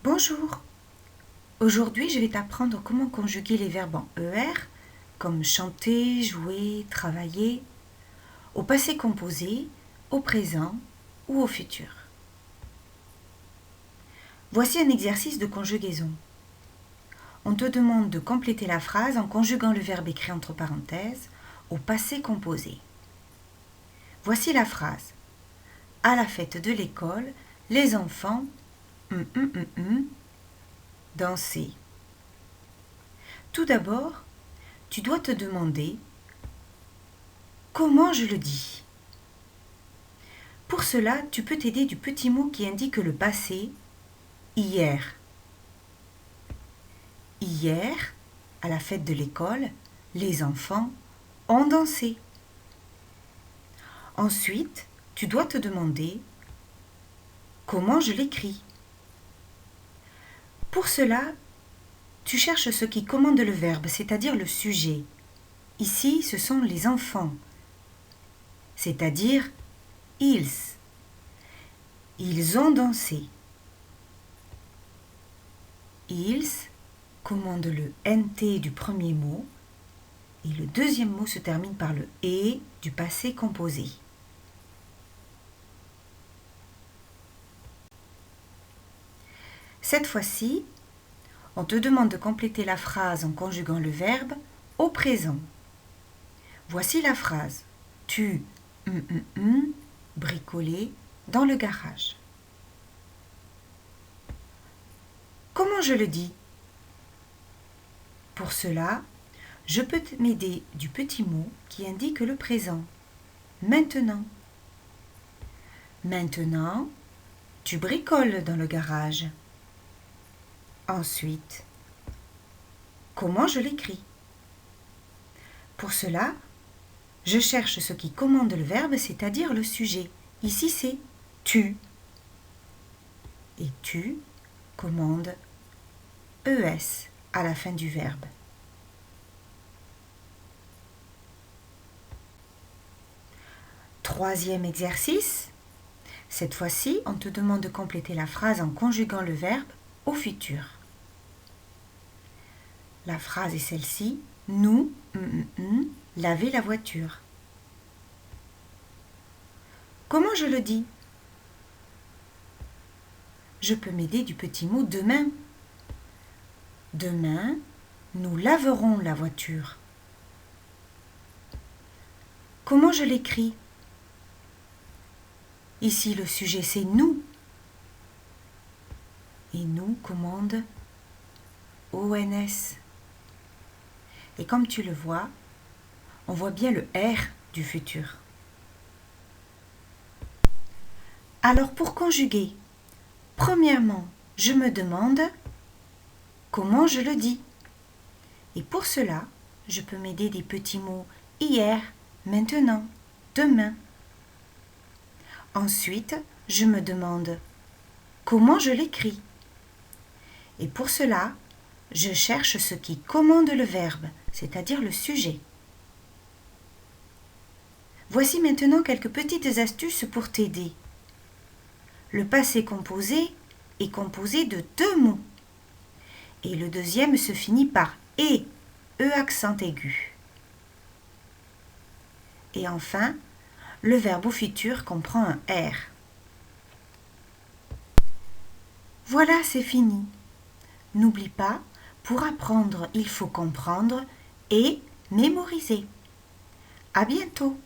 Bonjour. Aujourd'hui, je vais t'apprendre comment conjuguer les verbes en ER, comme chanter, jouer, travailler, au passé composé, au présent ou au futur. Voici un exercice de conjugaison. On te demande de compléter la phrase en conjuguant le verbe écrit entre parenthèses au passé composé. Voici la phrase. À la fête de l'école, les enfants dansaient. Tout d'abord, tu dois te demander comment je le dis. Pour cela, tu peux t'aider du petit mot qui indique le passé, hier. Hier, à la fête de l'école, les enfants ont dansé. Ensuite, tu dois te demander comment je l'écris. Pour cela, tu cherches ce qui commande le verbe, c'est-à-dire le sujet. Ici, ce sont les enfants, c'est-à-dire ils. Ils ont dansé. Ils commande le NT du premier mot et le deuxième mot se termine par le et du passé composé. Cette fois-ci, on te demande de compléter la phrase en conjuguant le verbe au présent. Voici la phrase. Tu bricolais dans le garage. Comment je le dis? Pour cela, je peux m'aider du petit mot qui indique le présent. Maintenant. Maintenant, tu bricoles dans le garage. Ensuite, comment je l'écris? Pour cela, je cherche ce qui commande le verbe, c'est-à-dire le sujet. Ici, c'est tu. Et tu commande ES à la fin du verbe. Troisième exercice. Cette fois-ci, on te demande de compléter la phrase en conjuguant le verbe au futur. La phrase est celle-ci. Nous, laver la voiture. Comment je le dis? Je peux m'aider du petit mot demain. Demain, nous laverons la voiture. Comment je l'écris? Ici, le sujet, c'est nous. Et nous commande ONS. Et comme tu le vois, on voit bien le R du futur. Alors pour conjuguer, premièrement, je me demande comment je le dis. Et pour cela, je peux m'aider des petits mots hier, maintenant, demain. Ensuite, je me demande comment je l'écris. Et pour cela, je cherche ce qui commande le verbe, c'est-à-dire le sujet. Voici maintenant quelques petites astuces pour t'aider. Le passé composé est composé de deux mots. Et le deuxième se finit par « et », E accent aigu. Et enfin, le verbe au futur comprend un R. Voilà, c'est fini. N'oublie pas, pour apprendre, il faut comprendre et mémoriser. À bientôt!